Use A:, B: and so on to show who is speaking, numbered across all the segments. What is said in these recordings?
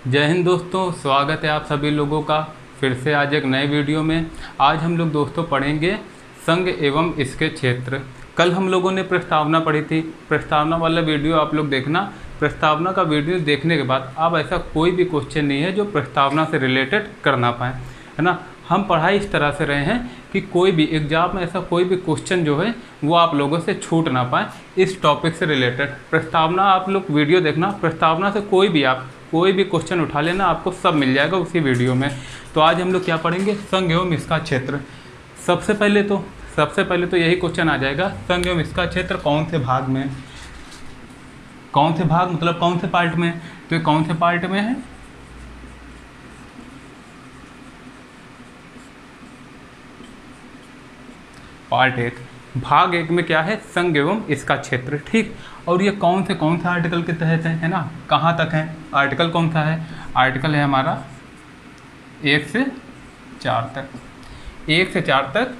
A: जय हिंद दोस्तों, स्वागत है आप सभी लोगों का फिर से आज एक नए वीडियो में। आज हम लोग दोस्तों पढ़ेंगे संघ एवं इसके क्षेत्र। कल हम लोगों ने प्रस्तावना पढ़ी थी। प्रस्तावना वाला वीडियो आप लोग देखना। प्रस्तावना का वीडियो देखने के बाद अब ऐसा कोई भी क्वेश्चन नहीं है जो प्रस्तावना से रिलेटेड कर ना पाए, है ना। हम पढ़ाई इस तरह से रहे हैं कि कोई भी एग्जाम में ऐसा कोई भी क्वेश्चन जो है वो आप लोगों से छूट ना पाए इस टॉपिक से रिलेटेड। प्रस्तावना आप लोग वीडियो देखना, प्रस्तावना से कोई भी क्वेश्चन उठा लेना, आपको सब मिल जाएगा उसी वीडियो में। तो आज हम लोग क्या पढ़ेंगे, संघ एवं इसका क्षेत्र। सबसे पहले तो यही क्वेश्चन आ जाएगा, संघ एवं इसका क्षेत्र कौन से भाग में, कौन से भाग मतलब कौन से पार्ट में। तो ये कौन से पार्ट में है, पार्ट 1। भाग 1 में क्या है, संघ एवं इसका क्षेत्र, ठीक। और ये कौन से आर्टिकल के तहत है ना, कहाँ तक है, आर्टिकल कौन सा है, आर्टिकल है हमारा 1 से 4 तक। 1 से 4 तक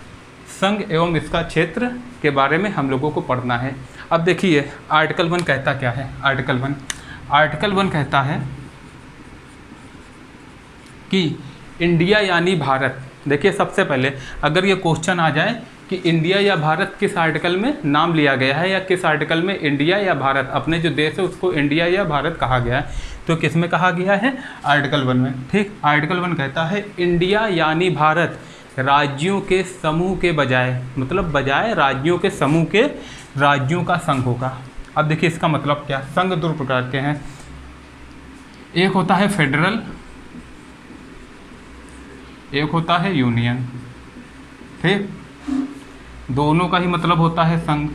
A: संघ एवं इसका क्षेत्र के बारे में हम लोगों को पढ़ना है। अब देखिए आर्टिकल 1 कहता क्या है। आर्टिकल 1 कहता है कि इंडिया यानी भारत। देखिए सबसे पहले अगर ये क्वेश्चन आ जाए कि इंडिया या भारत किस आर्टिकल में नाम लिया गया है, या किस आर्टिकल में इंडिया या भारत, अपने जो देश है उसको इंडिया या भारत कहा गया है, तो किस में कहा गया है, आर्टिकल 1 में, ठीक। आर्टिकल 1 कहता है इंडिया यानी भारत राज्यों के समूह के बजाय, मतलब बजाय राज्यों के समूह के राज्यों का संघ होगा। अब देखिए इसका मतलब क्या, संघ दो प्रकार के हैं, एक होता है फेडरल, एक होता है यूनियन, ठीक। दोनों का ही मतलब होता है संघ,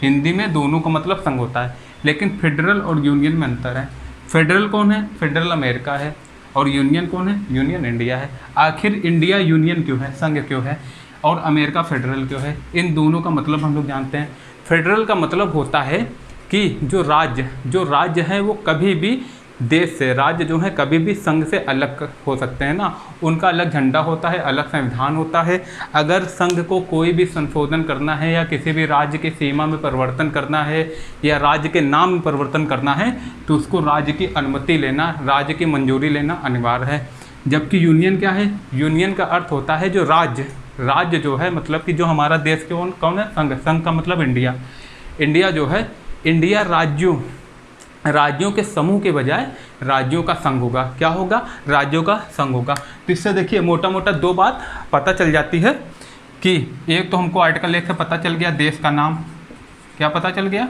A: हिंदी में दोनों का मतलब संघ होता है, लेकिन फेडरल और यूनियन में अंतर है। फेडरल कौन है, फेडरल अमेरिका है, और यूनियन कौन है, यूनियन इंडिया है। आखिर इंडिया यूनियन क्यों है, संघ क्यों है, और अमेरिका फेडरल क्यों है, इन दोनों का मतलब हम लोग जानते हैं। फेडरल का मतलब होता है कि जो राज्य है वो कभी भी देश से, राज्य जो है कभी भी संघ से अलग हो सकते हैं ना, उनका अलग झंडा होता है, अलग संविधान होता है। अगर संघ को कोई भी संशोधन करना है या किसी भी राज्य की सीमा में परिवर्तन करना है या राज्य के नाम में परिवर्तन करना है तो उसको राज्य की अनुमति लेना, राज्य की मंजूरी लेना अनिवार्य है। जबकि यूनियन क्या है, यूनियन का अर्थ होता है जो राज्य जो है, मतलब कि जो हमारा देश के कौन है, संघ का मतलब इंडिया जो है, इंडिया राज्यों के समूह के बजाय राज्यों का संघ होगा। क्या होगा, राज्यों का संघ होगा। तो इससे देखिए मोटा मोटा दो बात पता चल जाती है कि एक तो हमको आर्टिकल 1 से पता चल गया देश का नाम, क्या पता चल गया,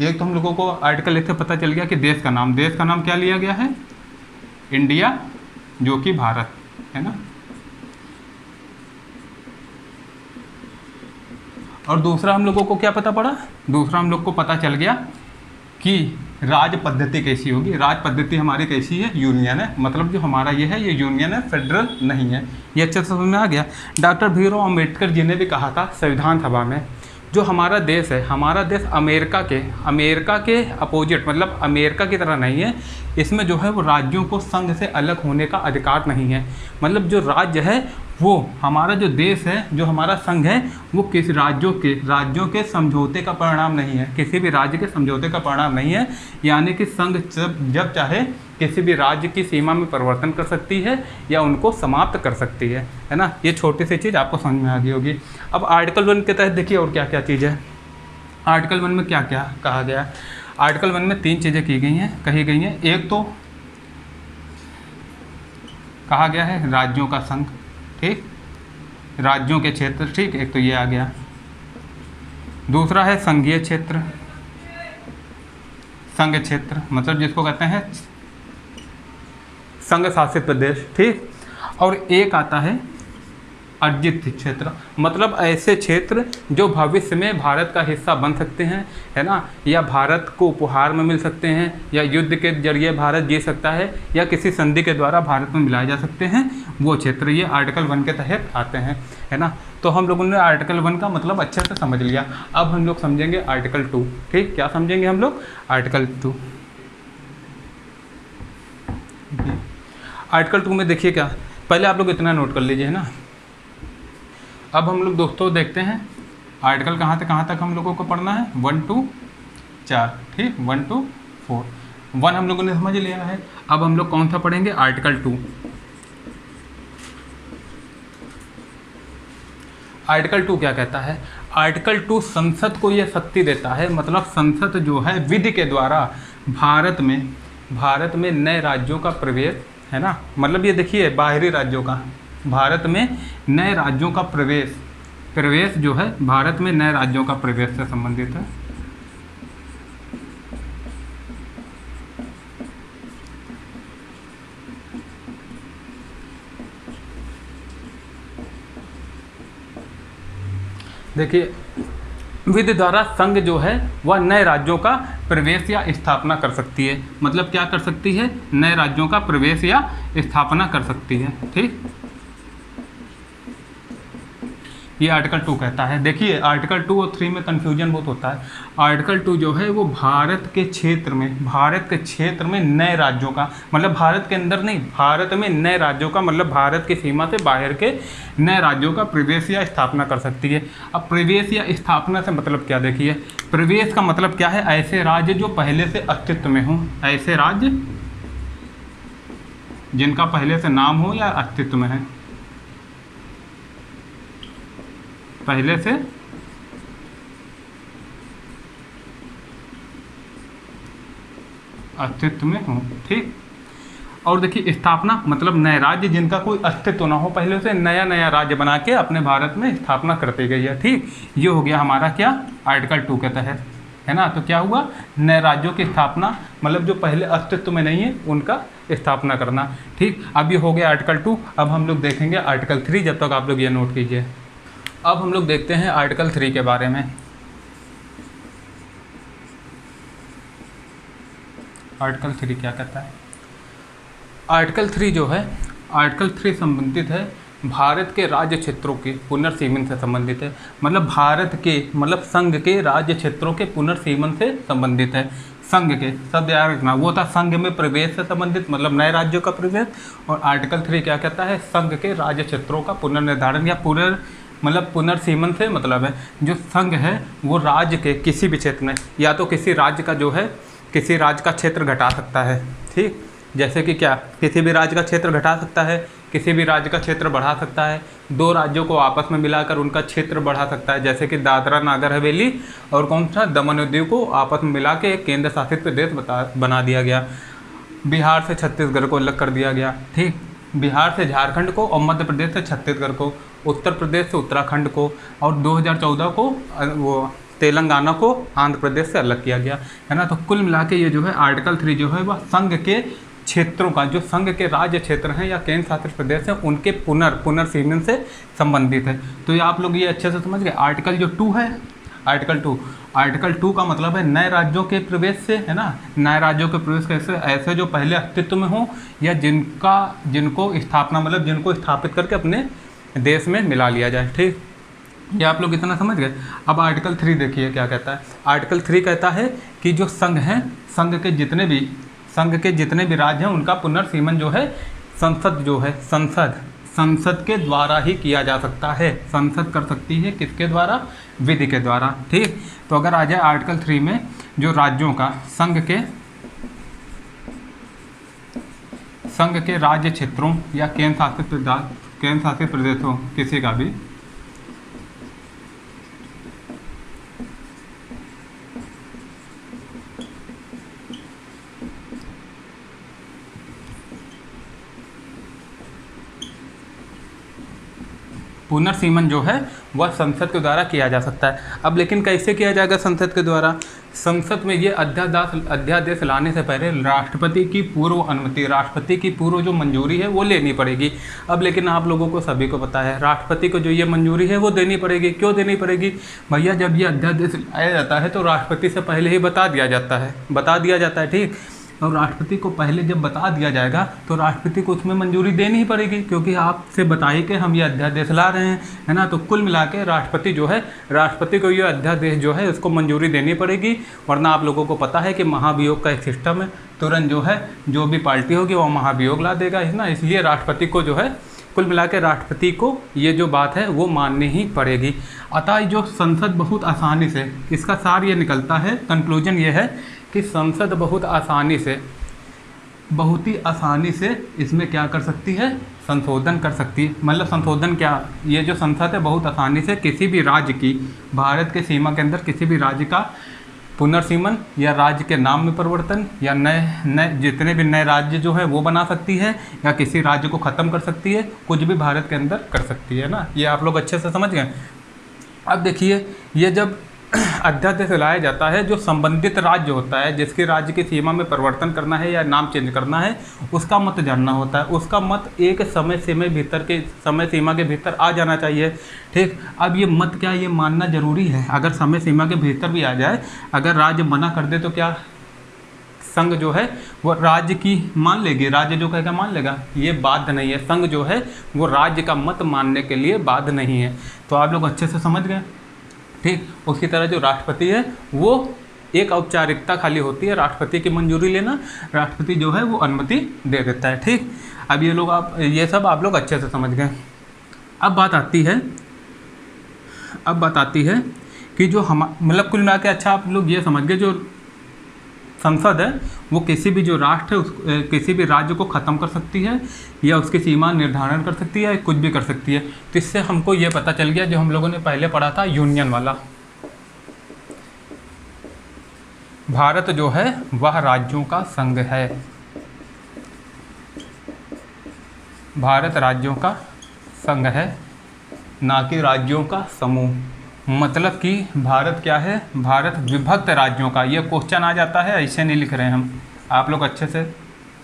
A: एक तो हम लोगों को आर्टिकल 1 से पता चल गया कि देश का नाम क्या लिया गया है, इंडिया, जो कि भारत है ना। और दूसरा हम लोगों को क्या पता पड़ा, दूसरा हम लोग को पता चल गया कि राज पद्धति कैसी होगी। राज पद्धति हमारी कैसी है, यूनियन है, मतलब जो हमारा ये है ये यूनियन है, फेडरल नहीं है। ये अच्छे से समझ में आ गया। डॉक्टर भीमराव अम्बेडकर जी ने भी कहा था संविधान सभा में, जो हमारा देश है, हमारा देश अमेरिका के अपोजिट, मतलब अमेरिका की तरह नहीं है। इसमें जो है वो राज्यों को संघ से अलग होने का अधिकार नहीं है। मतलब जो राज्य है वो, हमारा जो देश है, जो हमारा संघ है, वो किसी राज्यों के समझौते का परिणाम नहीं है, किसी भी राज्य के समझौते का परिणाम नहीं है। यानी कि संघ जब चाहे किसी भी राज्य की सीमा में परिवर्तन कर सकती है या उनको समाप्त कर सकती है ना। ये छोटी सी चीज़ आपको समझ में आ गई होगी। अब आर्टिकल 1 के तहत देखिए और क्या क्या चीज़ है। आर्टिकल 1 में क्या क्या कहा गया, आर्टिकल 1 में 3 चीज़ें कही गई हैं। एक तो कहा गया है राज्यों का संघ, ठीक, राज्यों के क्षेत्र, ठीक, एक तो ये आ गया। दूसरा है संघीय क्षेत्र, संघ क्षेत्र मतलब जिसको कहते हैं संघ शासित प्रदेश, ठीक। और एक आता है अर्जित क्षेत्र, मतलब ऐसे क्षेत्र जो भविष्य में भारत का हिस्सा बन सकते हैं, है ना, या भारत को उपहार में मिल सकते हैं, या युद्ध के जरिए भारत जी सकता है, या किसी संधि के द्वारा भारत में मिलाए जा सकते हैं, वो क्षेत्र ये आर्टिकल 1 के तहत आते हैं, है ना। तो हम लोगों ने आर्टिकल 1 का मतलब अच्छे से समझ लिया। अब हम लोग समझेंगे आर्टिकल 2, ठीक। क्या समझेंगे हम लोग, आर्टिकल 2। आर्टिकल 2 में देखिए क्या, पहले आप लोग इतना नोट कर लीजिए, है ना। अब हम लोग दोस्तों देखते हैं आर्टिकल कहाँ से कहाँ तक हम लोगों को पढ़ना है, 1 to 4, ठीक, 1 to 4। 1 हम लोगों ने समझ लिया है। अब हम लोग कौन सा पढ़ेंगे, आर्टिकल 2। आर्टिकल 2 क्या कहता है, आर्टिकल 2 संसद को यह शक्ति देता है, मतलब संसद जो है विधि के द्वारा भारत में नए राज्यों का प्रवेश, है ना, मतलब ये देखिए बाहरी राज्यों का, भारत में नए राज्यों का प्रवेश जो है भारत में नए राज्यों का प्रवेश से संबंधित है। देखिए विधि द्वारा संघ जो है वह नए राज्यों का प्रवेश या स्थापना कर सकती है, मतलब क्या कर सकती है, नए राज्यों का प्रवेश या स्थापना कर सकती है, ठीक। ये आर्टिकल 2 कहता है। देखिए आर्टिकल 2 और 3 में कन्फ्यूजन बहुत होता है। आर्टिकल 2 जो है वो भारत के क्षेत्र में नए राज्यों का, मतलब भारत के अंदर नहीं, भारत में नए राज्यों का, मतलब भारत की सीमा से बाहर के नए राज्यों का प्रवेश या स्थापना कर सकती है। अब प्रवेश या स्थापना से मतलब क्या, देखिए प्रवेश का मतलब क्या है, ऐसे राज्य जो पहले से अस्तित्व में हों, ऐसे राज्य जिनका पहले से नाम हो या अस्तित्व में है, पहले से अस्तित्व में हो, ठीक। और देखिए स्थापना मतलब नए राज्य जिनका कोई अस्तित्व ना हो, पहले से नया नया राज्य बना के अपने भारत में स्थापना करती गई है, ठीक। ये हो गया हमारा क्या, आर्टिकल 2 के तहत, है ना। तो क्या हुआ, नए राज्यों की स्थापना, मतलब जो पहले अस्तित्व में नहीं है उनका स्थापना करना, ठीक। अब ये हो गया आर्टिकल 2। अब हम लोग देखेंगे आर्टिकल 3, जब तक आप लोग ये नोट कीजिए। अब हम लोग देखते हैं आर्टिकल 3 के बारे में। आर्टिकल 3 क्या कहता है, आर्टिकल 3 जो है, आर्टिकल 3 संबंधित है भारत के राज्य क्षेत्रों के पुनर्सीमन से संबंधित है, मतलब भारत के, मतलब संघ के राज्य क्षेत्रों के पुनर्सीमन से संबंधित है। संघ के शब्द याद रखना, वो था संघ में प्रवेश से संबंधित, मतलब नए राज्यों का प्रवेश। और आर्टिकल 3 क्या कहता है, संघ के राज्य क्षेत्रों का पुनर्निर्धारण या पुनर्सीमन से मतलब है जो संघ है वो राज्य के किसी भी क्षेत्र में, या तो किसी राज्य का जो है, किसी राज्य का क्षेत्र घटा सकता है, ठीक। जैसे कि क्या, किसी भी राज्य का क्षेत्र घटा सकता है, किसी भी राज्य का क्षेत्र बढ़ा सकता है, दो राज्यों को आपस में मिलाकर उनका क्षेत्र बढ़ा सकता है, जैसे कि दादरा नागर हवेली और कौन सा, दमन और दीव को आपस में मिला के एक केंद्र शासित प्रदेश बना दिया गया। बिहार से छत्तीसगढ़ को अलग कर दिया गया, ठीक। बिहार से झारखंड को और मध्य प्रदेश से छत्तीसगढ़ को, उत्तर प्रदेश से उत्तराखंड को, और 2014 को वो तेलंगाना को आंध्र प्रदेश से अलग किया गया, है ना। तो कुल मिला के ये जो है आर्टिकल 3 जो है वह संघ के क्षेत्रों का, जो संघ के राज्य क्षेत्र हैं या केंद्र शासित प्रदेश हैं, उनके पुनर्सीमन से संबंधित है। तो ये आप लोग ये अच्छे से समझ गए। आर्टिकल जो 2 है, आर्टिकल 2 का मतलब है नए राज्यों के प्रवेश से, है ना। नए राज्यों के प्रवेश कैसे, ऐसे जो पहले अस्तित्व में हो या जिनको स्थापना, मतलब जिनको स्थापित करके अपने देश में मिला लिया जाए, ठीक। ये आप लोग इतना समझ गए। अब आर्टिकल 3 देखिए क्या कहता है। आर्टिकल 3 कहता है कि जो संघ हैं, संघ के जितने भी राज्य हैं उनका पुनर्सीमन जो है संसद जो है, संसद के द्वारा ही किया जा सकता है। संसद कर सकती है, किसके द्वारा, विधि के द्वारा, ठीक। तो अगर आ जाए आर्टिकल 3 में जो राज्यों का, संघ के राज्य क्षेत्रों या केंद्र शासित प्रदेशों किसी का भी पुनर्सीमन जो है वह संसद के द्वारा किया जा सकता है। अब लेकिन कैसे किया जाएगा संसद के द्वारा, संसद में ये अध्यादेश लाने से पहले राष्ट्रपति की पूर्व अनुमति, राष्ट्रपति की पूर्व जो मंजूरी है वो लेनी पड़ेगी। अब लेकिन आप लोगों को सभी को पता है राष्ट्रपति को जो ये मंजूरी है वो देनी पड़ेगी। क्यों देनी पड़ेगी भैया, जब ये अध्यादेश लाया जाता है तो राष्ट्रपति से पहले ही बता दिया जाता है, ठीक। और राष्ट्रपति को पहले जब बता दिया जाएगा तो राष्ट्रपति को उसमें मंजूरी देनी ही पड़ेगी, क्योंकि आपसे बताइए कि हम ये अध्यादेश ला रहे हैं, है ना। तो कुल मिला के राष्ट्रपति को ये अध्यादेश जो है उसको मंजूरी देनी पड़ेगी, वरना आप लोगों को पता है कि महाभियोग का एक सिस्टम है, तुरंत जो है जो भी पार्टी होगी वो महाभियोग ला देगा, है ना। इसलिए राष्ट्रपति को जो है कुल मिला के राष्ट्रपति को ये जो बात है वो माननी ही पड़ेगी। अतः जो संसद बहुत आसानी से, इसका सार ये निकलता है, कंक्लूजन ये है कि संसद बहुत ही आसानी से इसमें क्या कर सकती है, संशोधन कर सकती है। मतलब संशोधन क्या, ये जो संसद है बहुत आसानी से किसी भी राज्य की, भारत के सीमा के अंदर किसी भी राज्य का पुनर्सीमन या राज्य के नाम में परिवर्तन या नए जितने भी नए राज्य जो है वो बना सकती है, या किसी राज्य को ख़त्म कर सकती है, कुछ भी भारत के अंदर कर सकती है ना। ये आप लोग अच्छे से समझ गए। अब देखिए, ये जब अध्यादेश लाया जाता है, जो संबंधित राज्य होता है, जिसके राज्य की सीमा में परिवर्तन करना है या नाम चेंज करना है, उसका मत जानना होता है। उसका मत एक समय सीमा के भीतर आ जाना चाहिए। ठीक, अब ये मत क्या, ये मानना जरूरी है। अगर समय सीमा के भीतर भी आ जाए, अगर राज्य मना कर दे तो क्या संघ जो है वो राज्य की मान लेगी, राज्य जो कहेगा मान लेगा? ये बाध्य नहीं है। संघ जो है वो राज्य का मत मानने के लिए बाध्य नहीं है। तो आप लोग अच्छे से समझ गए। ठीक, उसी तरह जो राष्ट्रपति है वो एक औपचारिकता खाली होती है, राष्ट्रपति की मंजूरी लेना, राष्ट्रपति जो है वो अनुमति दे देता है। ठीक, अब ये सब आप लोग अच्छे से समझ गए। अब बात आती है कि जो हम मतलब कुल मिला के, अच्छा आप लोग ये समझ गए, जो संसद है वो किसी भी जो राष्ट्र है किसी भी राज्य को ख़त्म कर सकती है, या उसकी सीमा निर्धारण कर सकती है, कुछ भी कर सकती है। तो इससे हमको ये पता चल गया, जो हम लोगों ने पहले पढ़ा था यूनियन वाला, भारत जो है वह राज्यों का संघ है। भारत राज्यों का संघ है, ना कि राज्यों का समूह। मतलब कि भारत क्या है, भारत विभक्त राज्यों का। ये क्वेश्चन आ जाता है, ऐसे नहीं लिख रहे हैं हम, आप लोग अच्छे से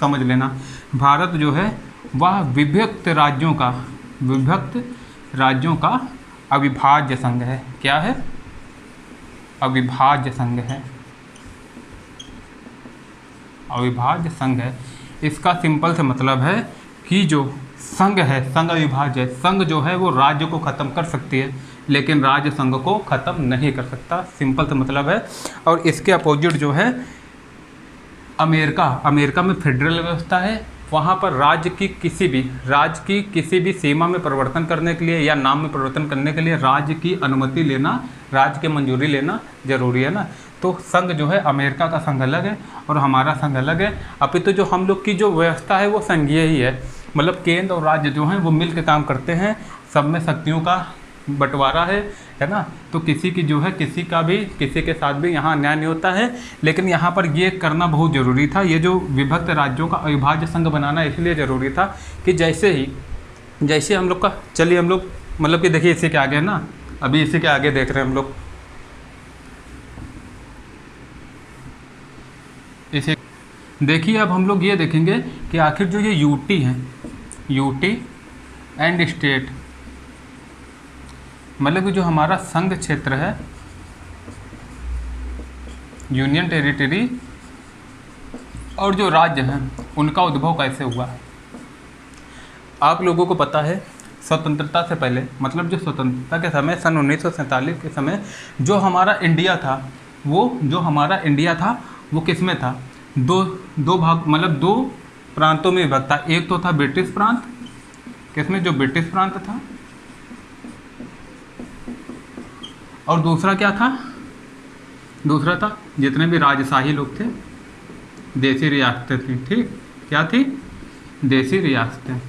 A: समझ लेना। भारत जो है वह विभक्त राज्यों का अविभाज्य संघ है। क्या है? अविभाज्य संघ है, अविभाज्य संघ है। इसका सिंपल से मतलब है कि जो संघ है, संघ अविभाज्य है। संघ जो है वो राज्य को ख़त्म कर सकती है, लेकिन राज्य संघ को ख़त्म नहीं कर सकता, सिंपल सा मतलब है। और इसके अपोजिट जो है अमेरिका में फेडरल व्यवस्था है। वहाँ पर राज्य की किसी भी सीमा में परिवर्तन करने के लिए या नाम में परिवर्तन करने के लिए राज्य की अनुमति लेना, राज्य की मंजूरी लेना जरूरी है ना। तो संघ जो है, अमेरिका का संघ अलग है और हमारा संघ अलग है। अपितु जो हम लोग की जो व्यवस्था है वो संघीय ही है। मतलब केंद्र और राज्य जो हैं वो मिल के काम करते हैं, सब में शक्तियों का बंटवारा है ना। तो किसी के साथ भी यहाँ अन्याय नहीं होता है। लेकिन यहाँ पर ये करना बहुत ज़रूरी था, ये जो विभक्त राज्यों का अविभाज्य संघ बनाना इसलिए ज़रूरी था कि जैसे हम लोग का, चलिए हम लोग मतलब कि देखिए इसी के आगे ना, अभी इसी के आगे देख रहे हैं हम लोग, इसे देखिए। अब हम लोग ये देखेंगे कि आखिर जो ये यूटी है, यूटी एंड स्टेट, मतलब कि जो हमारा संघ क्षेत्र है, यूनियन टेरिटरी, और जो राज्य हैं उनका उद्भव कैसे हुआ। आप लोगों को पता है स्वतंत्रता से पहले, मतलब जो स्वतंत्रता के समय सन 1947 के समय जो हमारा इंडिया था वो किस में था? दो भाग, मतलब दो प्रांतों में विभक्त था। एक तो था ब्रिटिश प्रांत, किसमें? जो ब्रिटिश प्रांत था, और दूसरा क्या था? दूसरा था जितने भी राजशाही लोग थे, देसी रियासतें थी। ठीक, क्या थी? देसी रियासतें।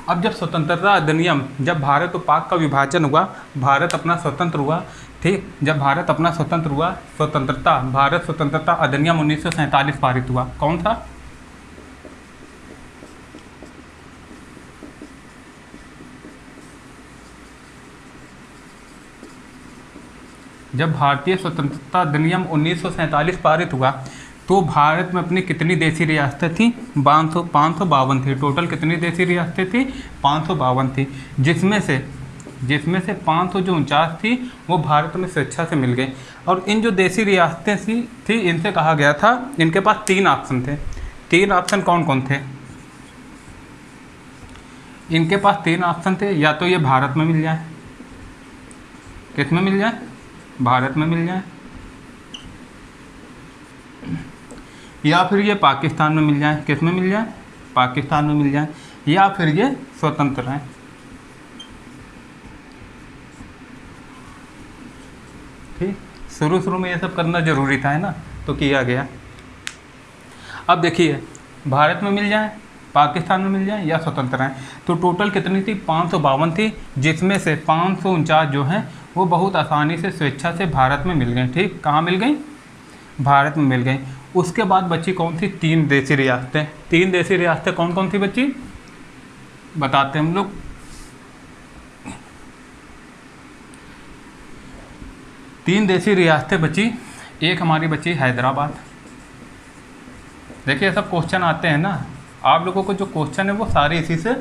A: अब जब स्वतंत्रता अधिनियम, जब भारत और पाक का विभाजन हुआ, भारत अपना स्वतंत्र हुआ, ठीक, जब भारत अपना स्वतंत्र हुआ, भारत स्वतंत्रता अधिनियम 1947 पारित हुआ। कौन था? जब भारतीय स्वतंत्रता अधिनियम 1947 पारित हुआ तो भारत में अपनी कितनी देसी रियासतें थी? 552 थी। टोटल कितनी देसी रियासतें थी? 552 थी, जिसमें से 549 थी वो भारत में स्वेच्छा से मिल गई। और इन जो देसी रियासतें थी इनसे कहा गया था, इनके पास 3 ऑप्शन थे। 3 ऑप्शन कौन कौन थे? इनके पास 3 ऑप्शन थे, या तो ये भारत में मिल जाए, किस में मिल जाए? भारत में मिल जाए, या फिर ये पाकिस्तान में मिल जाए, किस में मिल जाए, पाकिस्तान में मिल जाए, या फिर ये स्वतंत्र हैं। ठीक, शुरू में ये सब करना जरूरी था, है ना, तो किया गया। अब देखिए, भारत में मिल जाए, पाकिस्तान में मिल जाए या स्वतंत्र हैं, तो टोटल कितनी थी, 552 थी, जिसमें से 549 जो हैं वो बहुत आसानी से स्वेच्छा से भारत में मिल गई। ठीक, कहाँ मिल गई, भारत में मिल गई। उसके बाद बची कौन थी, 3 देशी रियासतें। 3 देशी रियासतें कौन कौन सी बची, बताते हम लोग। तीन देशी रियासतें बची, एक हमारी बची हैदराबाद। देखिए सब क्वेश्चन आते हैं ना, आप लोगों को जो क्वेश्चन है वो सारे इसी से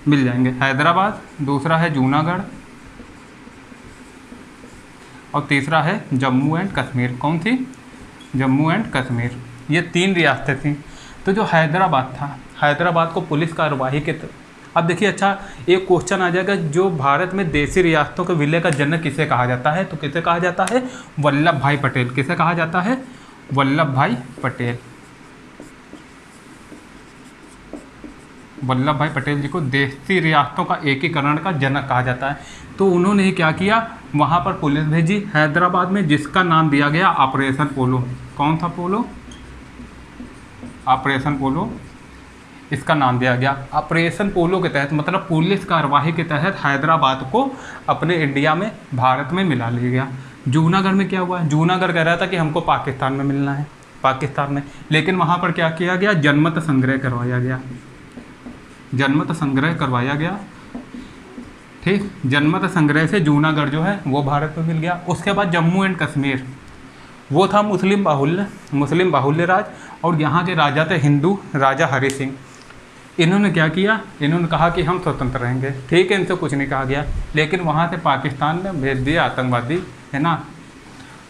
A: मिल जाएंगे। हैदराबाद, दूसरा है जूनागढ़, और तीसरा है जम्मू एंड कश्मीर। कौन सी, जम्मू एंड कश्मीर। ये 3 रियासतें थीं। तो जो हैदराबाद था, हैदराबाद को पुलिस कार्यवाही के अब देखिए, अच्छा एक क्वेश्चन आ जाएगा, जो भारत में देशी रियासतों के विलय का जनक किसे कहा जाता है, तो किसे कहा जाता है, वल्लभ भाई पटेल। किसे कहा जाता है, वल्लभ भाई पटेल। वल्लभ भाई पटेल जी को देशी रियासतों का एकीकरण का जनक कहा जाता है। तो उन्होंने ही क्या किया, वहाँ पर पुलिस भेजी हैदराबाद में, जिसका नाम दिया गया ऑपरेशन पोलो। कौन था, पोलो, ऑपरेशन पोलो, इसका नाम दिया गया। ऑपरेशन पोलो के तहत, मतलब पुलिस कार्यवाही के तहत हैदराबाद को अपने इंडिया में, भारत में मिला लिया गया। जूनागढ़ में क्या हुआ, जूनागढ़ कह रहा था कि हमको पाकिस्तान में मिलना है, पाकिस्तान में, लेकिन वहाँ पर क्या किया गया, जनमत संग्रह करवाया गया, जनमत संग्रह करवाया गया। ठीक, जनमत संग्रह से जूनागढ़ जो है वो भारत में मिल गया। उसके बाद जम्मू एंड कश्मीर, वो था मुस्लिम बाहुल्य राज, और यहाँ के राजा थे हिंदू राजा हरि सिंह। इन्होंने क्या किया, इन्होंने कहा कि हम स्वतंत्र रहेंगे। ठीक है, इनसे कुछ नहीं कहा गया, लेकिन वहाँ से पाकिस्तान ने भेज दिए आतंकवादी, है ना।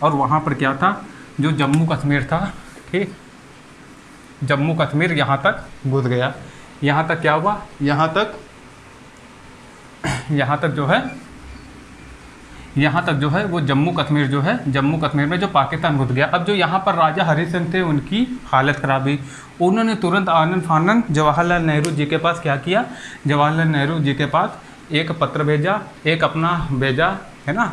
A: और वहाँ पर क्या था, जो जम्मू कश्मीर था, ठीक, जम्मू कश्मीर यहाँ तक घुस गया। यहाँ तक क्या हुआ, यहाँ तक जो है वो जम्मू कश्मीर जो है, जम्मू कश्मीर में जो पाकिस्तान घुस गया। अब जो यहाँ पर राजा हरि सिंह थे, उनकी हालत ख़राब हुई। उन्होंने तुरंत आनंद फानन जवाहरलाल नेहरू जी के पास क्या किया, जवाहरलाल नेहरू जी के पास एक पत्र भेजा, एक अपना भेजा, है ना,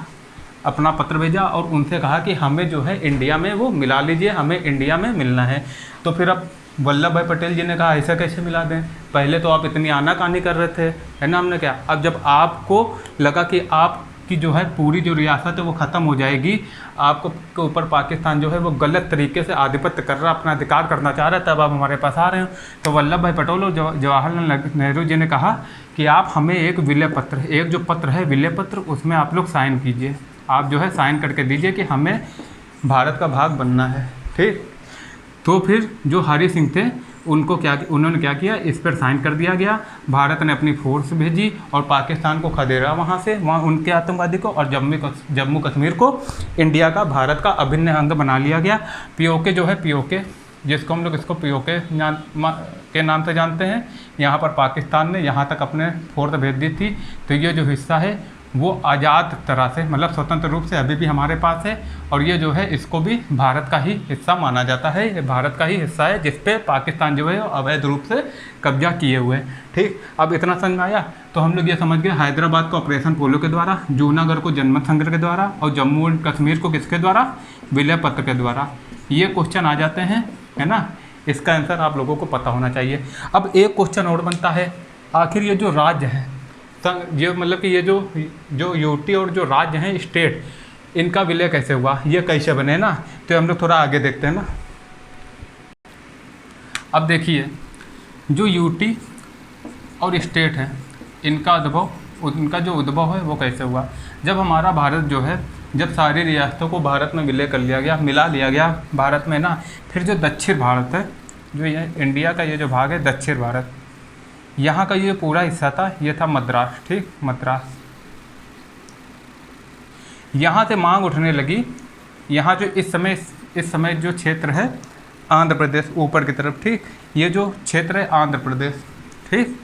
A: अपना पत्र भेजा, और उनसे कहा कि हमें जो है इंडिया में वो मिला लीजिए, हमें इंडिया में मिलना है। तो फिर अब वल्लभ भाई पटेल जी ने कहा ऐसा कैसे मिला दें, पहले तो आप इतनी आनाकानी कर रहे थे, है ना, हमने क्या। अब जब आपको लगा कि आपकी जो है पूरी जो रियासत है वो ख़त्म हो जाएगी, आपको के ऊपर पाकिस्तान जो है वो गलत तरीके से आधिपत्य कर रहा, अपना अधिकार करना चाह रहा है, तब आप हमारे पास आ रहे हो। तो वल्लभ भाई पटेल और जवाहरलाल नेहरू जी ने कहा कि आप हमें एक विलय पत्र, एक जो पत्र है विलय पत्र, उसमें आप लोग साइन कीजिए, आप जो है साइन करके दीजिए कि हमें भारत का भाग बनना है। ठीक, तो फिर जो हरि सिंह थे उनको उन्होंने क्या किया, इस पर साइन कर दिया गया। भारत ने अपनी फोर्स भेजी और पाकिस्तान को खदेड़ा वहाँ उनके आतंकवादी को, और जम्मू कश्मीर को इंडिया का, भारत का अभिन्न अंग बना लिया गया। पीओके जो है, पीओके जिसको हम लोग इसको पीओके के नाम से जानते हैं, यहाँ पर पाकिस्तान ने यहाँ तक अपने फोर्स भेज दी थी। तो ये जो हिस्सा है वो आज़ाद तरह से, मतलब स्वतंत्र रूप से अभी भी हमारे पास है, और ये जो है इसको भी भारत का ही हिस्सा माना जाता है। ये भारत का ही हिस्सा है जिस पे पाकिस्तान जो है अवैध रूप से कब्जा किए हुए हैं। ठीक, अब इतना समझ में आया। तो हम लोग ये समझ गए, हैदराबाद को ऑपरेशन पोलो के द्वारा, जूनागढ़ को जनमत संग्रह के द्वारा, और जम्मू एंड कश्मीर को किसके द्वारा, विलय पत्र के द्वारा। ये क्वेश्चन आ जाते हैं, है ना, इसका आंसर आप लोगों को पता होना चाहिए। अब एक क्वेश्चन और बनता है, आखिर ये जो राज्य है, ये मतलब कि ये जो यूटी और जो राज्य हैं, स्टेट, इनका विलय कैसे हुआ, ये कैसे बने ना, तो हम लोग थोड़ा आगे देखते हैं ना। अब देखिए, जो यूटी और स्टेट है, इनका जो उद्भव है वो कैसे हुआ। जब हमारा भारत जो है, जब सारी रियासतों को भारत में विलय कर लिया गया, मिला लिया गया भारत में ना, फिर जो दक्षिण भारत है, जो ये इंडिया का ये जो भाग है दक्षिण भारत, यहाँ का ये पूरा हिस्सा था, ये था मद्रास। ठीक, मद्रास। यहाँ से मांग उठने लगी, यहाँ जो इस समय जो क्षेत्र है आंध्र प्रदेश ऊपर की तरफ, ठीक, ये जो क्षेत्र है आंध्र प्रदेश, ठीक,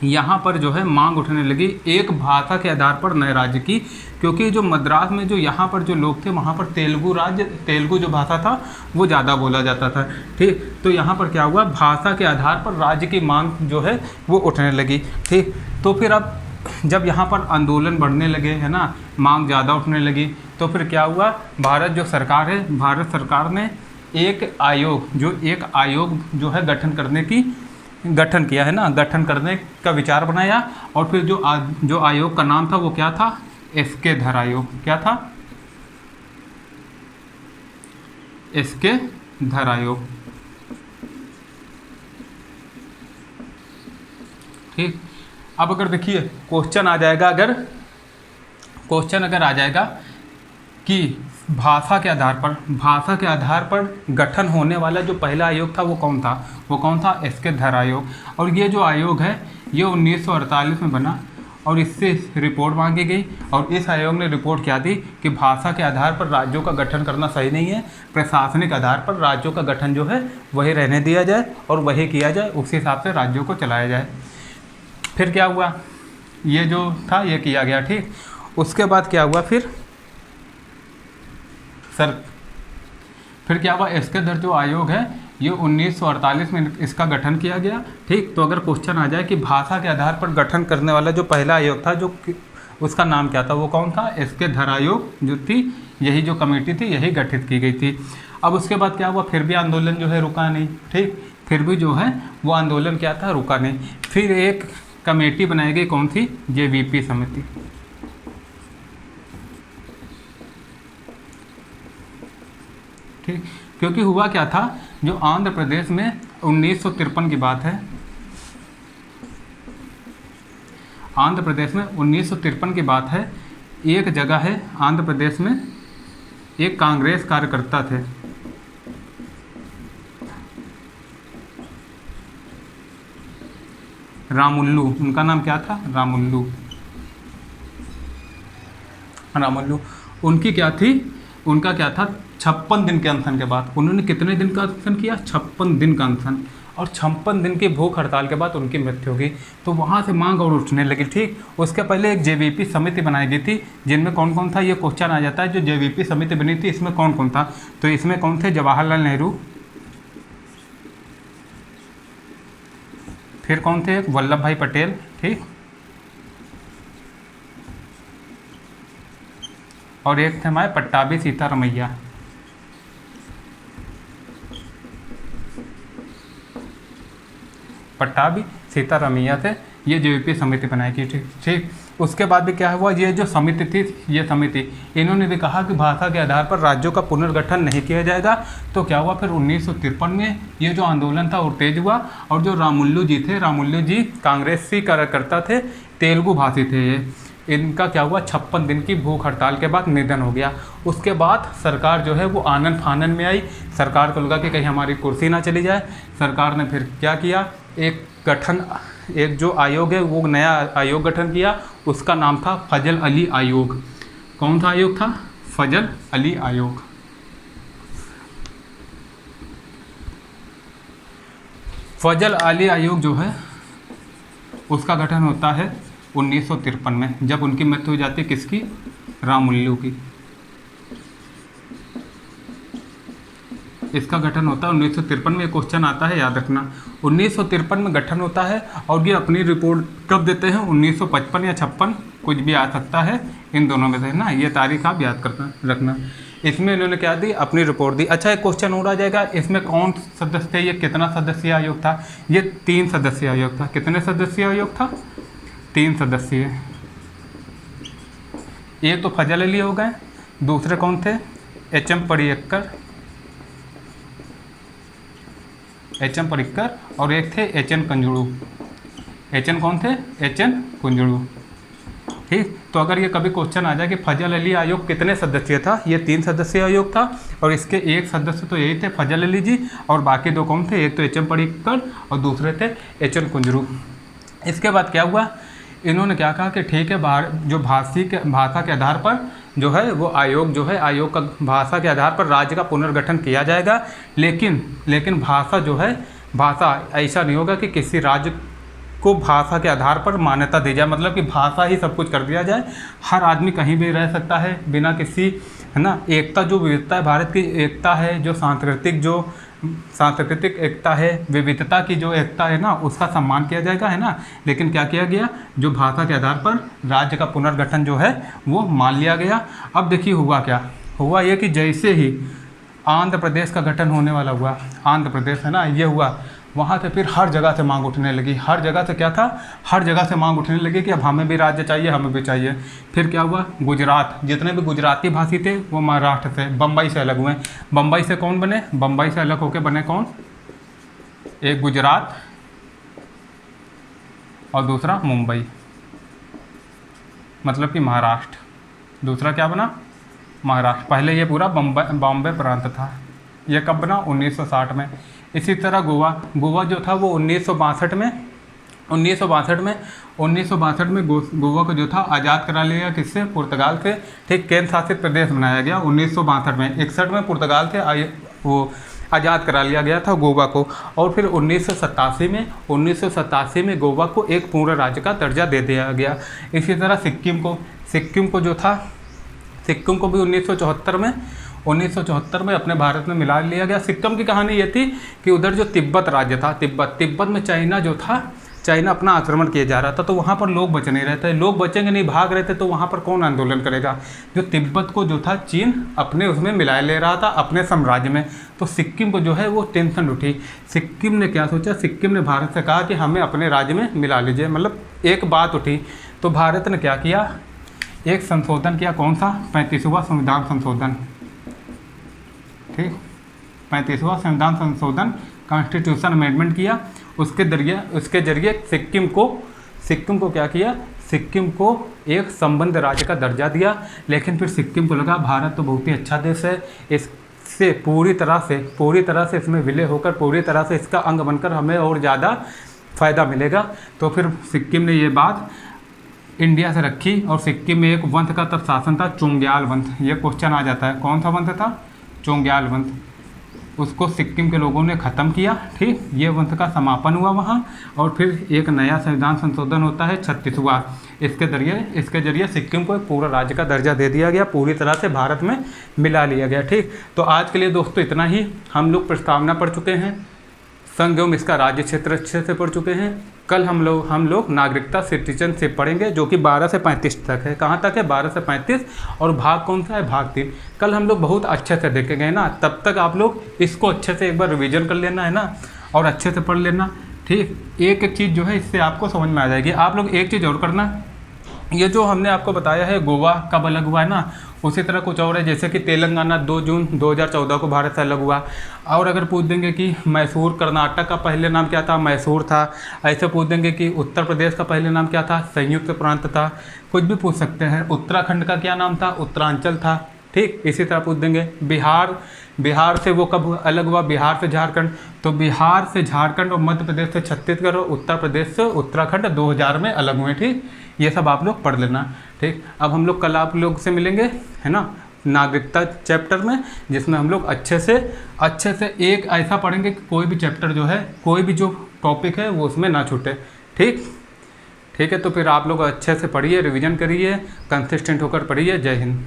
A: यहाँ पर जो है मांग उठने लगी एक भाषा के आधार पर नए राज्य की, क्योंकि जो मद्रास में जो यहाँ पर जो लोग थे वहाँ पर तेलुगु जो भाषा था वो ज़्यादा बोला जाता था। ठीक, तो यहाँ पर क्या हुआ, भाषा के आधार पर राज्य की मांग जो है वो उठने लगी। ठीक, तो फिर अब जब यहाँ पर आंदोलन बढ़ने लगे, है ना, मांग ज़्यादा उठने लगी, तो फिर क्या हुआ, भारत जो सरकार है, भारत सरकार ने एक आयोग जो है गठन किया, है ना, गठन करने का विचार बनाया। और फिर जो आयोग का नाम था वो क्या था, एसके धर आयोग। क्या था, एसके धर आयोग। ठीक, अब अगर देखिए क्वेश्चन आ जाएगा, अगर आ जाएगा कि भाषा के आधार पर गठन होने वाला जो पहला आयोग था वो कौन था, एसके धर आयोग। और ये जो आयोग है ये 1948 में बना और इससे रिपोर्ट मांगी गई, और इस आयोग ने रिपोर्ट क्या दी कि भाषा के आधार पर राज्यों का गठन करना सही नहीं है, प्रशासनिक आधार पर राज्यों का गठन जो है वही रहने दिया जाए और वही किया जाए, उसी हिसाब से राज्यों को चलाया जाए। फिर क्या हुआ, ये जो था ये किया गया। ठीक, उसके बाद क्या हुआ, फिर क्या हुआ, एसके धर जो आयोग है ये 1948 में इसका गठन किया गया। ठीक, तो अगर क्वेश्चन आ जाए कि भाषा के आधार पर गठन करने वाला जो पहला आयोग था, जो उसका नाम क्या था, वो कौन था, एसके धर आयोग जो थी, यही जो कमेटी थी यही गठित की गई थी। अब उसके बाद क्या हुआ, फिर भी आंदोलन जो है रुका नहीं। ठीक, फिर भी जो है वो आंदोलन क्या था, रुका नहीं। फिर एक कमेटी बनाई गई, कौन थी, जेवीपी समिति। ठीक, क्योंकि हुआ क्या था, जो आंध्र प्रदेश में 1953 की बात है, आंध्र प्रदेश में 1953 की बात है, एक जगह है आंध्र प्रदेश में, एक कांग्रेस कार्यकर्ता थे, रामुल्लू, उनका नाम क्या था, रामुल्लू। उनकी क्या थी, उनका क्या था, 56 दिन के अनशन के बाद, उन्होंने कितने दिन का अनशन किया, 56 दिन का अनशन, और 56 दिन की भूख हड़ताल के बाद उनकी मृत्यु हो गई। तो वहाँ से मांग और उठने लगी। ठीक, उसके पहले एक जेवीपी समिति बनाई गई थी, जिनमें कौन कौन था, ये क्वेश्चन आ जाता है, जो जेवीपी समिति बनी थी इसमें कौन कौन था, तो इसमें कौन थे, जवाहरलाल नेहरू, फिर कौन थे, वल्लभ भाई पटेल। ठीक, और एक थे हमारे पट्टाभी सीतारमैया। पट्टाभी सीतारमैया थे, ये जेवीपी समिति बनाई गई। ठीक, उसके बाद भी क्या हुआ, ये जो समिति थी, ये समिति इन्होंने भी कहा कि भाषा के आधार पर राज्यों का पुनर्गठन नहीं किया जाएगा। तो क्या हुआ, फिर 1953 में ये जो आंदोलन था वो तेज हुआ, और जो रामुल्लू जी थे, रामुल्लू जी कांग्रेसी कार्यकर्ता थे, तेलुगु भाषी थे ये, इनका क्या हुआ, 56 दिन की भूख हड़ताल के बाद निधन हो गया। उसके बाद सरकार जो है वो आनन फानन में आई। सरकार को लगा कि कहीं हमारी कुर्सी ना चली जाए। सरकार ने फिर क्या किया, एक जो आयोग है वो नया आयोग गठन किया, उसका नाम था फजल अली आयोग। कौन सा आयोग था, फजल अली आयोग। फजल अली आयोग जो है उसका गठन होता है 1953 में, जब उनकी मृत्यु हो जाती है, किसकी, रामुल्लू की। इसका गठन होता है 1953 में। क्वेश्चन आता है, याद रखना, 1953 में गठन होता है, और ये अपनी रिपोर्ट कब देते हैं, 1955 या 56, कुछ भी आ सकता है इन दोनों में से ना, ये तारीख आप याद रखना। इसमें इन्होंने क्या दी, अपनी रिपोर्ट दी। अच्छा, एक क्वेश्चन और आ जाएगा, इसमें कौन सदस्य थे, ये कितना सदस्यीय आयोग था, ये 3 सदस्यीय आयोग था। कितने सदस्यीय आयोग था, 3 सदस्यीय। एक तो फजल अली हो गए, दूसरे कौन थे, एच.एम. पडिक्कर, और एक थे एच.एन. कुंजड़ू। एच.एन. कौन थे, एच.एन. कुंजड़ू। ठीक, तो अगर ये कभी क्वेश्चन आ जाए कि फजल अली आयोग कितने सदस्यीय था, ये 3 सदस्यीय आयोग था, और इसके एक सदस्य तो यही थे फजल अली जी, और बाकी 2 कौन थे, एक तो एच.एम. पडिक्कर और दूसरे थे एच.एन. कुंजड़ू। इसके बाद क्या हुआ, इन्होंने क्या कहा कि ठीक है, जो भाषा के आधार पर जो है वो आयोग जो है, आयोग का भाषा के आधार पर राज्य का पुनर्गठन किया जाएगा, लेकिन भाषा जो है, भाषा ऐसा नहीं होगा कि किसी राज्य को भाषा के आधार पर मान्यता दी जाए, मतलब कि भाषा ही सब कुछ कर दिया जाए, हर आदमी कहीं भी रह सकता है बिना किसी, है ना, एकता जो विविधता है, भारत की एकता है, जो सांस्कृतिक एकता है, विविधता की जो एकता है ना, उसका सम्मान किया जाएगा, है ना। लेकिन क्या किया गया, जो भाषा के आधार पर राज्य का पुनर्गठन जो है वो मान लिया गया। अब देखिए हुआ क्या, हुआ ये कि जैसे ही आंध्र प्रदेश का गठन होने वाला हुआ, आंध्र प्रदेश है ना, ये हुआ, वहाँ से फिर हर जगह से मांग उठने लगी, हर जगह से क्या था, हर जगह से मांग उठने लगी कि अब हमें भी राज्य चाहिए, हमें भी चाहिए। फिर क्या हुआ, गुजरात, जितने भी गुजराती भाषी थे वो महाराष्ट्र से, बम्बई से अलग हुए। बम्बई से कौन बने, बम्बई से अलग होकर बने कौन, एक गुजरात और दूसरा मुंबई, मतलब कि महाराष्ट्र। दूसरा क्या बना, महाराष्ट्र। पहले ये पूरा बॉम्बे प्रांत था। ये कब बना, 1960 में। इसी तरह गोवा, गोवा जो था वो 1962 में गोवा को जो था आज़ाद करा लिया, किससे, पुर्तगाल से। ठीक, केंद्र शासित प्रदेश बनाया गया 1962 में। 61 में पुर्तगाल से वो आज़ाद करा लिया गया था गोवा को। और फिर 1987 में गोवा को एक पूर्ण राज्य का दर्जा दे दिया गया। इसी तरह सिक्किम को जो था, सिक्किम को भी 1974 में अपने भारत में मिला लिया गया। सिक्किम की कहानी ये थी कि उधर जो तिब्बत राज्य था, तिब्बत में चाइना जो था, चाइना अपना आक्रमण किया जा रहा था, तो वहाँ पर लोग बच नहीं रहे थे। लोग बचेंगे नहीं, भाग रहे थे, तो वहाँ पर कौन आंदोलन करेगा। जो तिब्बत को जो था चीन अपने उसमें मिला ले रहा था, अपने साम्राज्य में। तो सिक्किम को जो है वो टेंशन उठी। सिक्किम ने क्या सोचा, सिक्किम ने भारत से कहा कि हमें अपने राज्य में मिला लीजिए, मतलब एक बात उठी। तो भारत ने क्या किया, एक संशोधन किया, कौन सा, 35वां संविधान संशोधन। ठीक, 35वां संविधान संशोधन, कॉन्स्टिट्यूशन अमेंडमेंट किया। उसके जरिए सिक्किम को क्या किया, सिक्किम को एक संबद्ध राज्य का दर्जा दिया। लेकिन फिर सिक्किम को लगा भारत तो बहुत ही अच्छा देश है, इससे पूरी तरह से इसमें विलय होकर पूरी तरह से इसका अंग बनकर हमें और ज़्यादा फ़ायदा मिलेगा। तो फिर सिक्किम ने ये बात इंडिया से रखी। और सिक्किम में एक वंश का तब शासन था, चोंग्याल वंश। ये क्वेश्चन आ जाता है, कौन सा वंश था, चोंग्याल वंश। उसको सिक्किम के लोगों ने ख़त्म किया। ठीक, ये वंश का समापन हुआ वहाँ। और फिर एक नया संविधान संशोधन होता है 36वां। इसके जरिए सिक्किम को एक पूरा राज्य का दर्जा दे दिया गया, पूरी तरह से भारत में मिला लिया गया। ठीक, तो आज के लिए दोस्तों इतना ही। हम लोग प्रस्तावना पढ़ चुके हैं, संघ एवं इसका राज्य क्षेत्र अच्छे से पढ़ चुके हैं। कल हम लोग नागरिकता सिटीजनशिप पढ़ेंगे, जो कि 12 से 35 तक है। कहाँ तक है, 12 से 35। और भाग कौन सा है, भाग 3। कल हम लोग बहुत अच्छे से देखेंगे ना। तब तक आप लोग इसको अच्छे से एक बार रिवीजन कर लेना, है ना, और अच्छे से पढ़ लेना। ठीक, एक एक चीज़ जो है इससे आपको समझ में आ जाएगी। आप लोग एक चीज़ और करना, ये जो हमने आपको बताया है गोवा कब अलग हुआ है ना, उसी तरह कुछ और है, जैसे कि तेलंगाना 2 जून 2014 को भारत से अलग हुआ। और अगर पूछ देंगे कि मैसूर, कर्नाटक का पहले नाम क्या था, मैसूर था। ऐसे पूछ देंगे कि उत्तर प्रदेश का पहले नाम क्या था, संयुक्त प्रांत था। कुछ भी पूछ सकते हैं। उत्तराखंड का क्या नाम था, उत्तरांचल था। ठीक, इसी तरह पूछ देंगे बिहार से वो कब अलग हुआ, बिहार से झारखंड, तो बिहार से झारखंड और मध्य प्रदेश से छत्तीसगढ़ और उत्तर प्रदेश से उत्तराखंड 2000 में अलग हुए। ठीक, ये सब आप लोग पढ़ लेना। ठीक, अब हम लोग कल आप लोग से मिलेंगे, है ना, नागरिकता चैप्टर में, जिसमें हम लोग अच्छे से एक ऐसा पढ़ेंगे कि कोई भी चैप्टर जो है, कोई भी जो टॉपिक है वो उसमें ना छूटे। ठीक है, तो फिर आप लोग अच्छे से पढ़िए, रिवीजन करिए, कंसिस्टेंट होकर पढ़िए। जय हिंद।